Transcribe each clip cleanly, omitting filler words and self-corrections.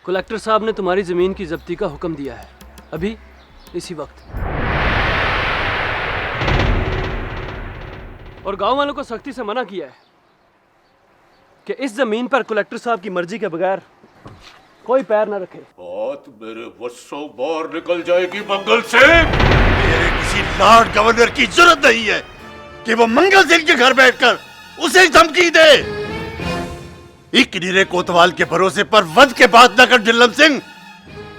Collector साहब ने तुम्हारी जमीन की जब्ती का हुक्म दिया है, अभी इसी वक्त। और गांव वालों को सख्ती से मना किया है कि इस जमीन पर कलेक्टर साहब की मर्जी के बगैर कोई पैर न रखे। बात मेरे वशों बाहर निकल जाएगी मंगल सिंह। मेरे किसी लॉर्ड गवर्नर की जरूरत नहीं है कि वो मंगल सिंह के घर बैठकर उसे धमकी दे। एक नीरे कोतवाल के भरोसे पर वध के बात न कर झिल्लम सिंह,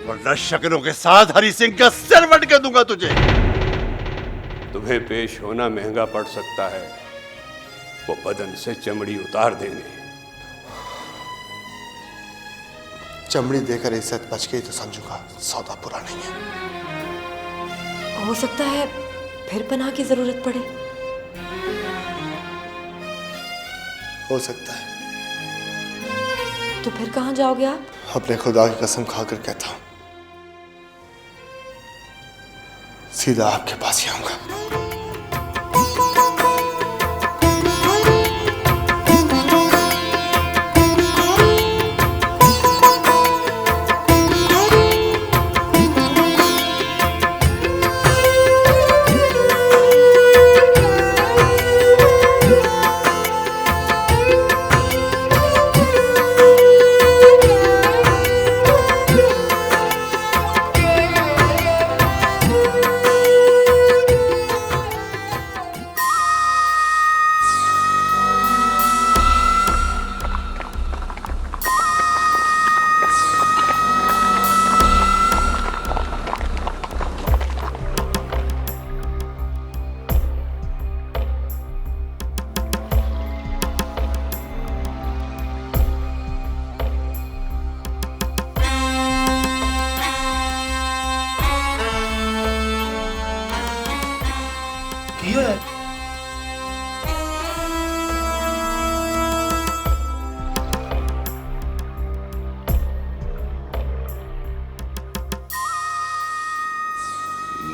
वरना शकरों के साथ हरि सिंह का सिर वट कर दूंगा तुझे। तुम्हें पेश होना महंगा पड़ सकता है, वो बदन से चमड़ी उतार देंगे। चमड़ी देकर इज्जत बच गई तो समझूंगा सौदा बुरा नहीं है। हो सकता है फिर पनाह की जरूरत पड़े। हो सकता है। तो फिर कहाँ जाओगे आप? अपने खुदा की कसम खाकर कहता हूं, सीधा आपके पास ही आऊंगा।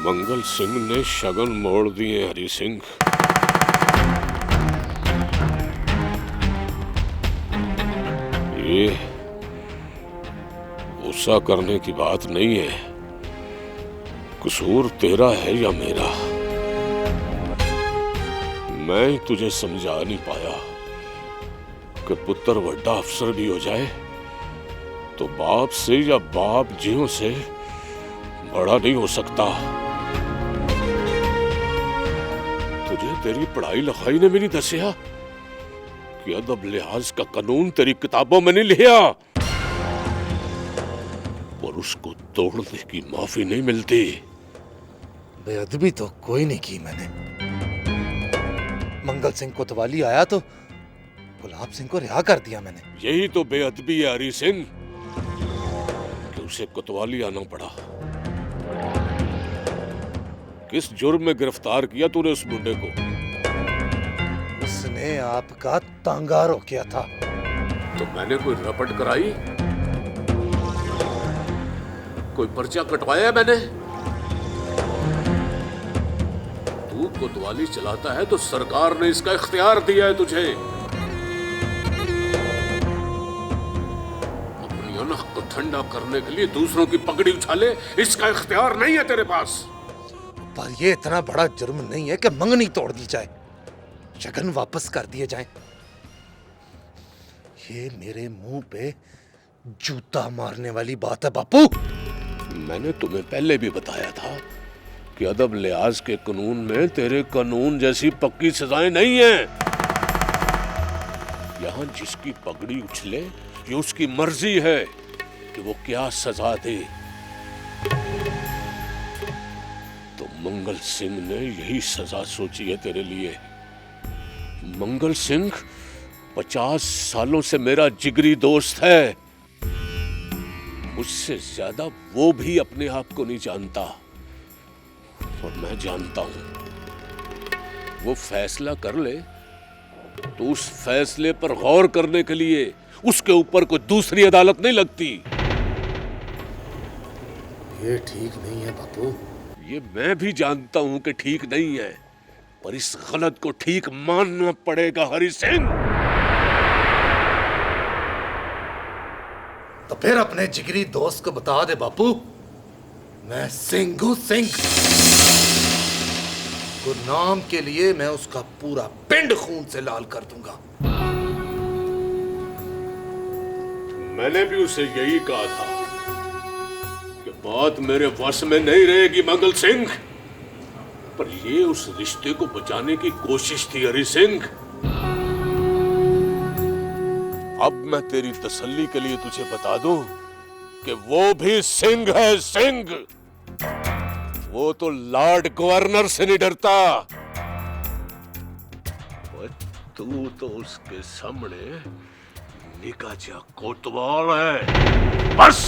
मंगल सिंह ने शगन मोड़ दिए हरि सिंह। ये गुस्सा करने की बात नहीं है, कसूर तेरा है या मेरा। मैं तुझे समझा नहीं पाया कि पुत्र बड़ा अफसर भी हो जाए तो बाप से या बाप जियों से बड़ा नहीं हो सकता। तुझे तेरी पढ़ाई लिखाई ने भी नहीं दसिया कि अदब लिहाज का कानून तेरी किताबों में नहीं लिया, और उसको तोड़ने की माफी नहीं मिलती। बेअदबी तो कोई नहीं की मैंने। मंगल सिंह कोतवाली आया तो गुलाब सिंह को रिहा कर दिया मैंने। यही तो बेअदबी है हरि सिंह कि उसे कोतवाली आना पड़ा। किस जुर्म में गिरफ्तार किया तूने उस मुंडे को? उसने आपका तांगा रोकिया था। तो मैंने कोई रपट कराई, कोई पर्चा कटवाया मैंने? तू कोतवाली चलाता है तो सरकार ने इसका इख्तियार दिया है तुझे। अपनी अनख को ठंडा करने के लिए दूसरों की पगड़ी उछाले, इसका इख्तियार नहीं है तेरे पास। पर ये इतना बड़ा जुर्म नहीं है कि मंगनी तोड़ दी जाए, शगन वापस कर दिए जाएं। ये मेरे मुंह पे जूता मारने वाली बात है बापू। मैंने तुम्हें पहले भी बताया था कि अदब लिहाज के कानून में तेरे कानून जैसी पक्की सजाएं नहीं हैं। यहां जिसकी पगड़ी उछले ये उसकी मर्जी है कि वो क्या सजा दे। तो मंगल सिंह ने यही सजा सोची है तेरे लिए। मंगल सिंह 50 सालों से मेरा जिगरी दोस्त है। मुझसे ज्यादा वो भी अपने आप को नहीं जानता, और मैं जानता हूं। वो फैसला कर ले तो उस फैसले पर गौर करने के लिए उसके ऊपर कोई दूसरी अदालत नहीं लगती। ये ठीक नहीं है बापू। ये मैं भी जानता हूं कि ठीक नहीं है, पर इस गलत को ठीक मानना पड़ेगा हरि सिंह। तो फिर अपने जिगरी दोस्त को बता दे बापू, मैं सिंह हूं, सिंह। गुरनाम के लिए मैं उसका पूरा पिंड खून से लाल कर दूंगा। मैंने भी उसे यही कहा था कि बात मेरे वश में नहीं रहेगी मंगल सिंह, पर ये उस रिश्ते को बचाने की कोशिश थी हरि सिंह। अब मैं तेरी तसल्ली के लिए तुझे बता दूं कि वो भी सिंह है, सिंह। वो तो लॉर्ड गवर्नर से नहीं डरता। तू तो उसके सामने निका जा कोतवाल है। बस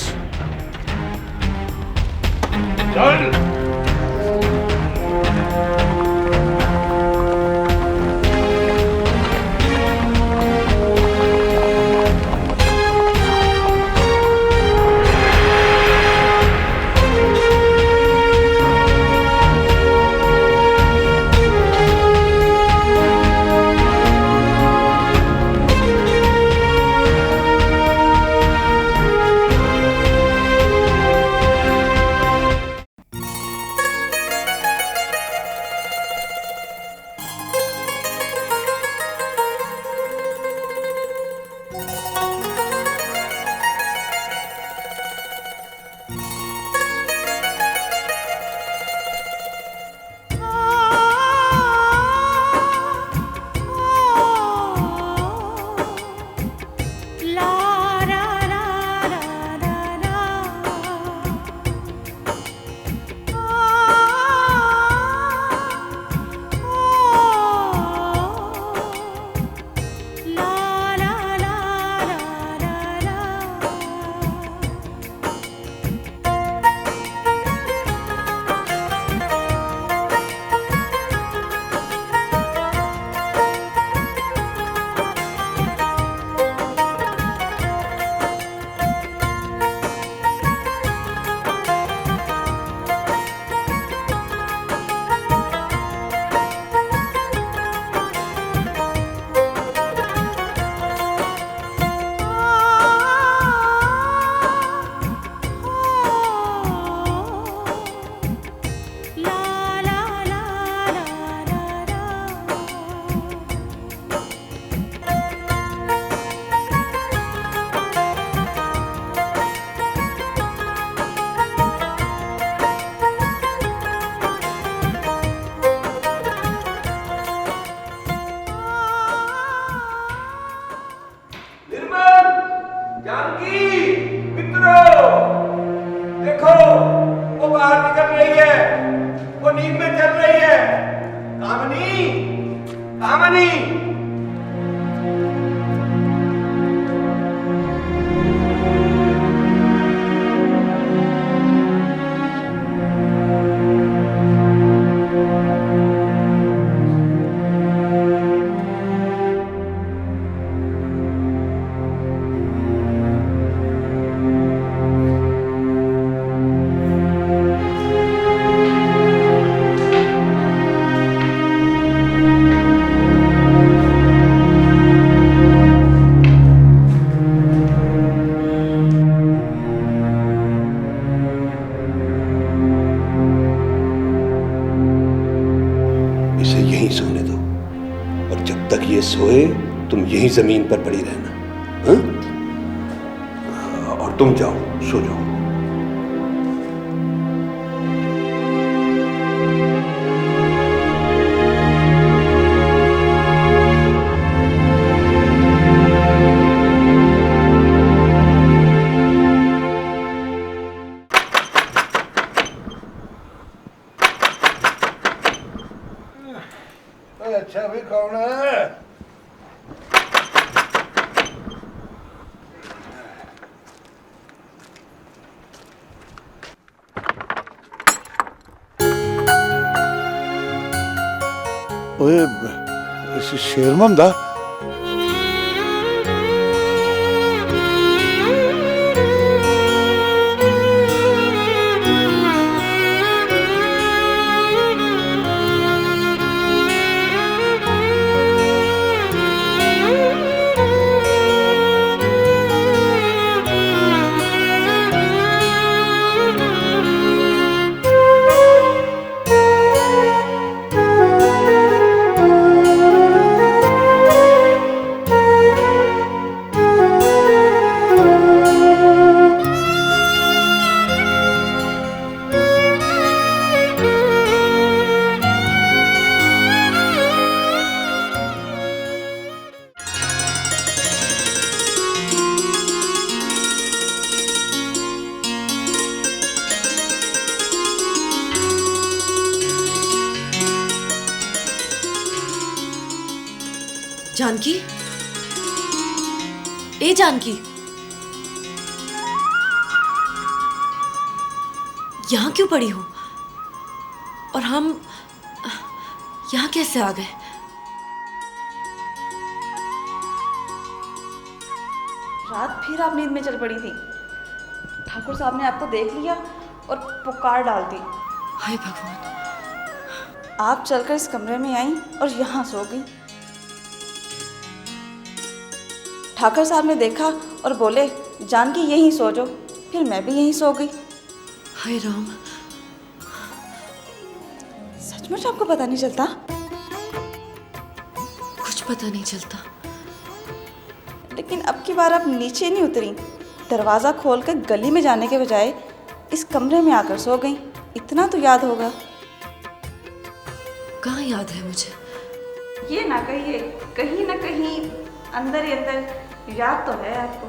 चल। सोए तुम यहीं जमीन पर पड़ी रहना, हाँ? और तुम जाओ, सो जाओ। अच्छा भी कौन है? ओए शेरमंदा, जानकी, ए जानकी, यहाँ क्यों पड़ी हो? और हम यहाँ कैसे आ गए? रात फिर आप नींद में चल पड़ी थी। ठाकुर साहब ने आपको देख लिया और पुकार डाल दी। हाय भगवान! आप चलकर इस कमरे में आई और यहाँ सो गई। ठाकुर साहब ने देखा और बोले, जानकी यहीं सो जाओ। फिर मैं भी यहीं सो गई। हाय राम! सचमुच आपको पता नहीं चलता? कुछ पता नहीं चलता। लेकिन अब की बार आप नीचे नहीं उतरी। दरवाज़ा खोलकर गली में जाने के बजाय इस कमरे में आकर सो गई। इतना तो याद होगा। कहाँ याद है मुझे? ये ना कहिए, कहीं ना कहीं अंदर ही अंदर याद तो है आपको।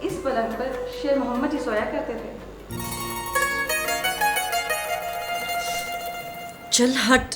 इस पलंग पर शेर मोहम्मद ही सोया करते थे। चल हट।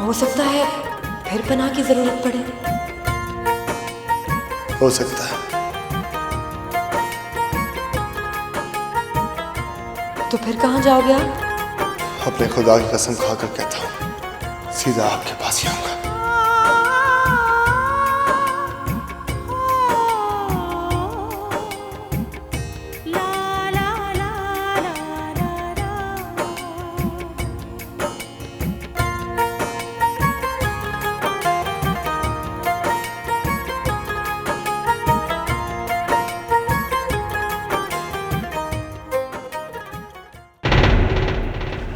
हो सकता है फिर पनाह की जरूरत पड़े। हो सकता है। तो फिर कहाँ जाओगे आप? अपने खुदा की कसम खाकर कहता हूँ, सीधा आपके पास ही आऊंगा।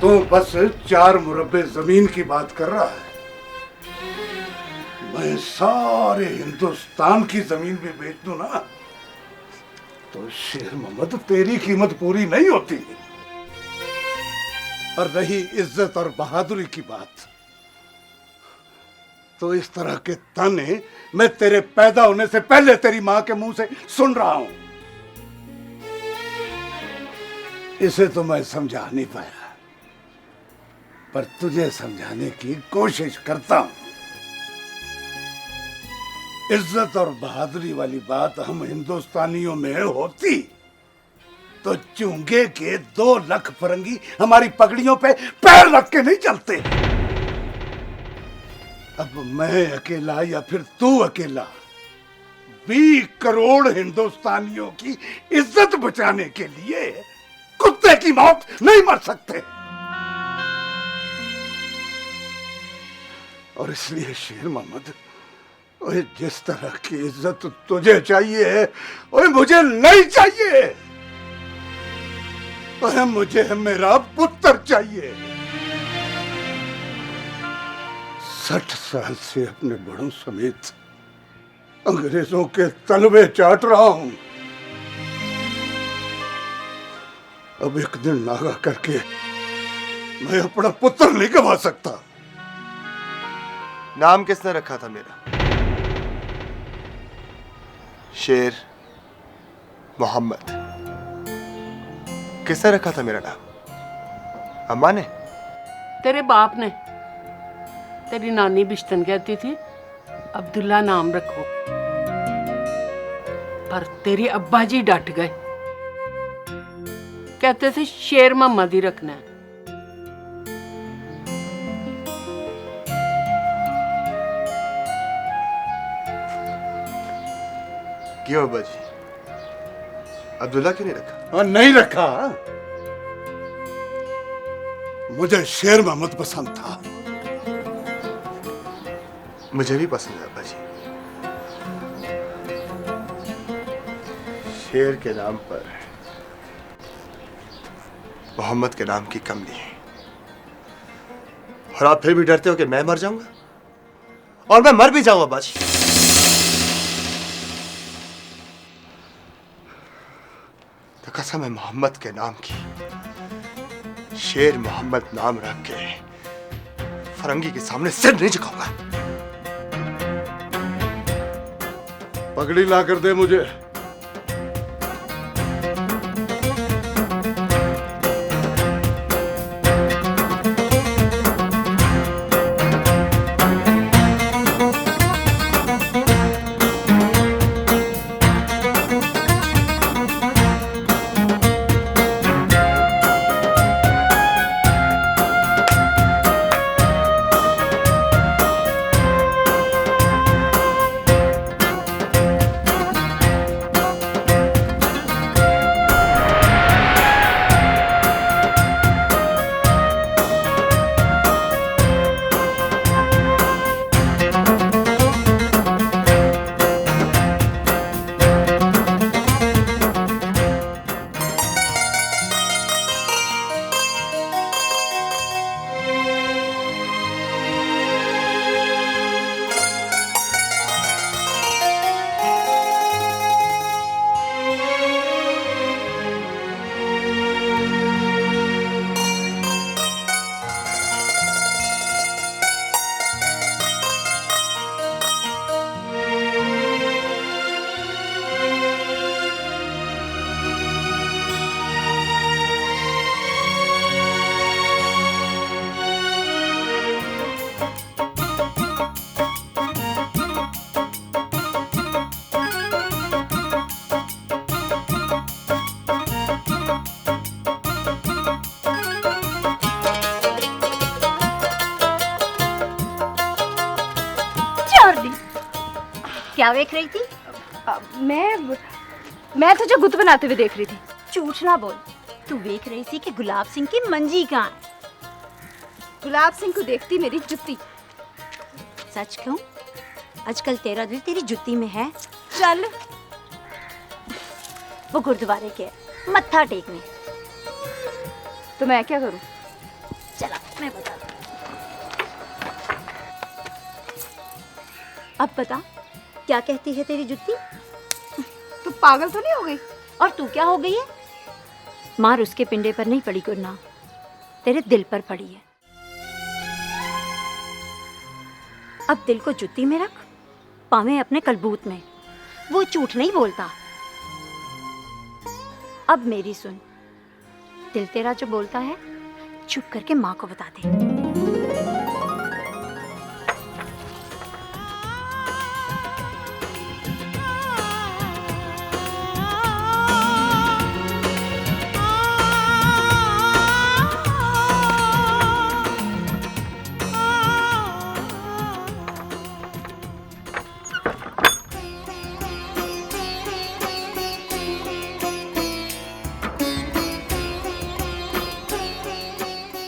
तू बस 4 मुरब्बे जमीन की बात कर रहा है। मैं सारे हिंदुस्तान की जमीन भी बेच दूं ना, तो शेर मोहम्मद तेरी कीमत पूरी नहीं होती। और रही इज्जत और बहादुरी की बात, तो इस तरह के ताने मैं तेरे पैदा होने से पहले तेरी मां के मुंह से सुन रहा हूं। इसे तो मैं समझा नहीं पाया, पर तुझे समझाने की कोशिश करता हूं। इज्जत और बहादुरी वाली बात हम हिंदुस्तानियों में होती तो चूंगे के 2 लाख फरंगी हमारी पगड़ियों पे पैर रख के नहीं चलते। अब मैं अकेला या फिर तू अकेला 20 करोड़ हिंदुस्तानियों की इज्जत बचाने के लिए कुत्ते की मौत नहीं मर सकते। और इसलिए शेर मोहम्मद, ओए जिस तरह की इज्जत तुझे चाहिए ओए मुझे नहीं चाहिए। ओए मुझे मेरा पुत्र चाहिए। 60 साल से अपने बड़ों समेत अंग्रेजों के तलवे चाट रहा हूं। अब एक दिन नागा करके मैं अपना पुत्र नहीं गवा सकता। नाम किसने रखा था मेरा? शेर मोहम्मद। किसने रखा था मेरा नाम? अम्मा ने? तेरे बाप ने। तेरी नानी बिश्तन कहती थी अब्दुल्ला नाम रखो, पर तेरे अब्बा जी डट गए। कहते थे शेर मोहम्मद ही रखना है। क्यों अब्बा जी, अब्दुल्ला क्यों नहीं रखा? नहीं रखा। मुझे शेर मोहम्मद पसंद था। मुझे भी पसंद है अब्बा जी। शेर के नाम पर मोहम्मद के नाम की कम नहीं है। और आप फिर भी डरते हो कि मैं मर जाऊंगा, और मैं मर भी जाऊंगा बाजी। तो कसम है मोहम्मद के नाम की, शेर मोहम्मद नाम रख के फरंगी के सामने सिर नहीं झुकाऊंगा। पगड़ी ला कर दे मुझे। क्या देख रही थी? मैं तुझे गुत बनाते हुए देख रही थी। झूठ ना बोल, तू देख रही थी कि गुलाब सिंह की मंजी कहाँ है? गुलाब सिंह को देखती मेरी जुत्ती। सच कहूं, आजकल तेरा दिल तेरी जुत्ती में है। चल, वो गुरुद्वारे के मत्था टेकने। तो मैं क्या करूं? चला मैं बता। अब बता, क्या कहती है तेरी जुत्ती? तू पागल तो नहीं हो गई? और तू क्या हो गई है? मार उसके पिंडे पर नहीं पड़ी गुरना, तेरे दिल पर पड़ी है। अब दिल को जुत्ती में रख, पावे अपने कलबूत में। वो झूठ नहीं बोलता। अब मेरी सुन, दिल तेरा जो बोलता है चुप करके माँ को बता दे।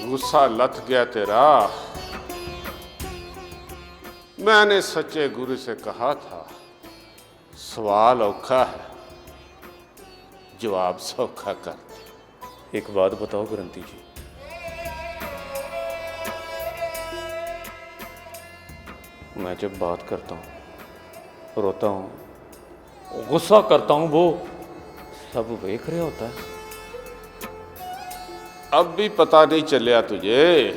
गुस्सा लथ गया तेरा। मैंने सच्चे गुरु से कहा था, सवाल औखा है, जवाब सौखा कर दे। एक बात बताओ ग्रंथी जी, मैं जब बात करता हूँ, रोता हूँ, गुस्सा करता हूँ, वो सब देख रहे होता है। अब भी पता नहीं चलिया तुझे?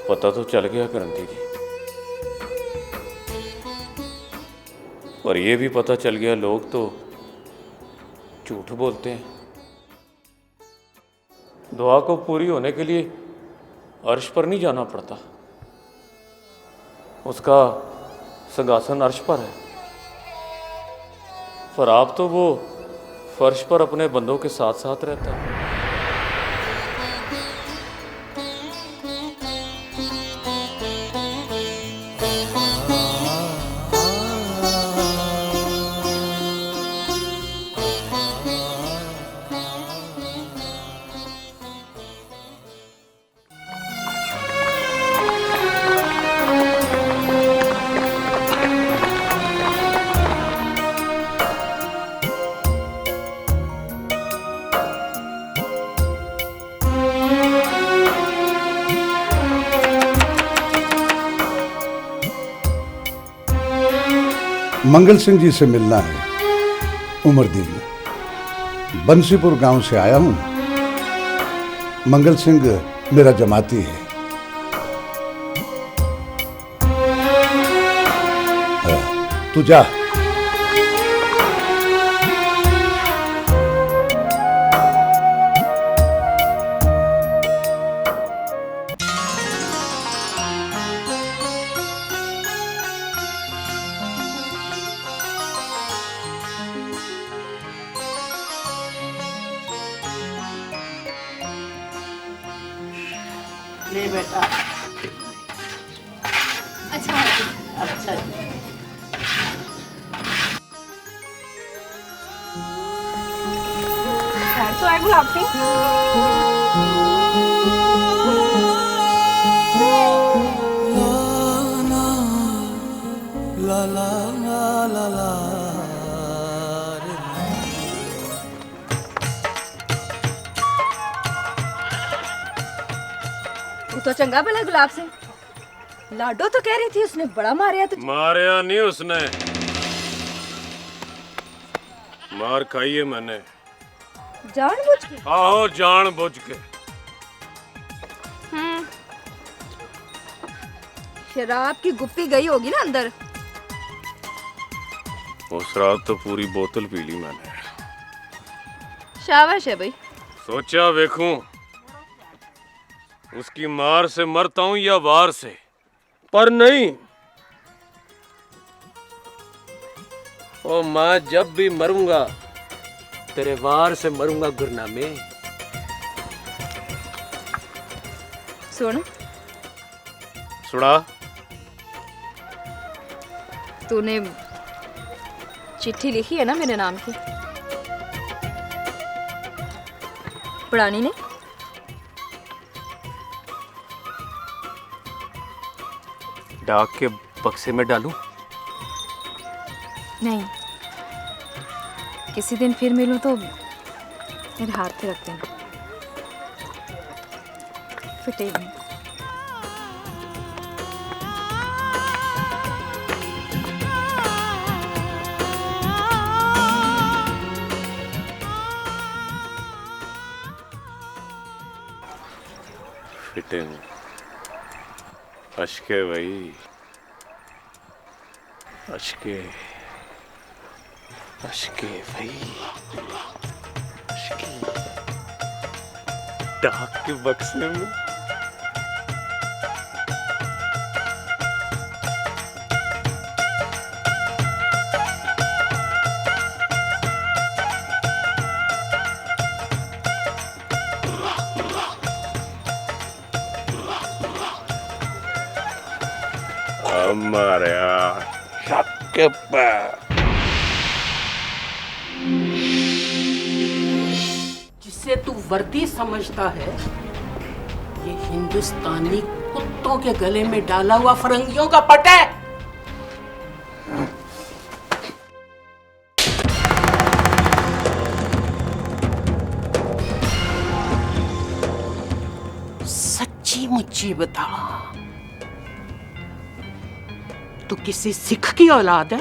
पता तो चल गया ग्रंथी जी, और ये भी पता चल गया लोग तो झूठ बोलते हैं। दुआ को पूरी होने के लिए अर्श पर नहीं जाना पड़ता, उसका सिंहासन अर्श पर है। पर आप तो वो फर्श पर अपने बंदों के साथ साथ रहता है। मंगल सिंह जी से मिलना है। उमरदीन, बंसीपुर गांव से आया हूं। मंगल सिंह मेरा जमाती है। तू जा। ले बेटा। अच्छा अच्छा तो आए गुलाब सिंह। तू तो चंगा भला गुलाब सिंह। लाडो तो कह रही थी उसने बड़ा मारिया तुझे। मारिया नहीं उसने, मार खाई है मैंने। जानबूझ के? आहो, जानबूझ के। शराब की गुप्पी गई होगी ना अंदर। वो शराब तो पूरी बोतल पी ली मैंने। शाबाश है भाई। सोचा देखूं उसकी मार से मरता हूं या वार से, पर नहीं। ओ मां, जब भी मरूंगा तेरे वार से मरूंगा गुरनामे। सुन, सुना? तूने चिट्ठी लिखी है ना मेरे नाम की? पढ़ानी नहीं? डाक के बक्से में डालूं? नहीं, किसी दिन फिर मिलूं तो मेरे हाथ पे रख देना। फिटे नहीं। फिटिंग अशके भाई, अशके अशके भाई, अशके डाक के बक्से में। हमारे शक जिसे तू वर्दी समझता है, ये हिंदुस्तानी कुत्तों के गले में डाला हुआ फरंगियों का पट है। सच्ची मुच्ची बता, तू किसी सिख की औलाद है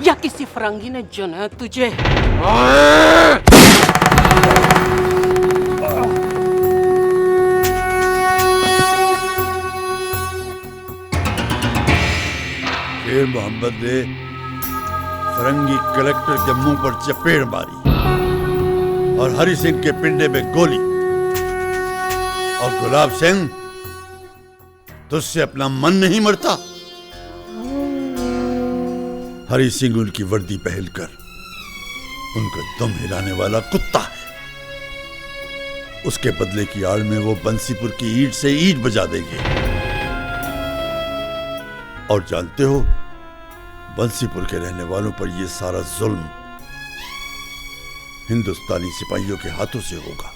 या किसी फरंगी ने चुना तुझे? शेर मोहम्मद ने फरंगी कलेक्टर के मुंह पर चपेट मारी और हरि सिंह के पिंडे में गोली। और गुलाब सिंह, तुझसे अपना मन नहीं मरता? हरि सिंह उनकी वर्दी पहनकर उनका दम हिलाने वाला कुत्ता है। उसके बदले की आड़ में वो बंसीपुर की ईंट से ईंट बजा देंगे। और जानते हो, बंसीपुर के रहने वालों पर यह सारा जुल्म हिंदुस्तानी सिपाहियों के हाथों से होगा।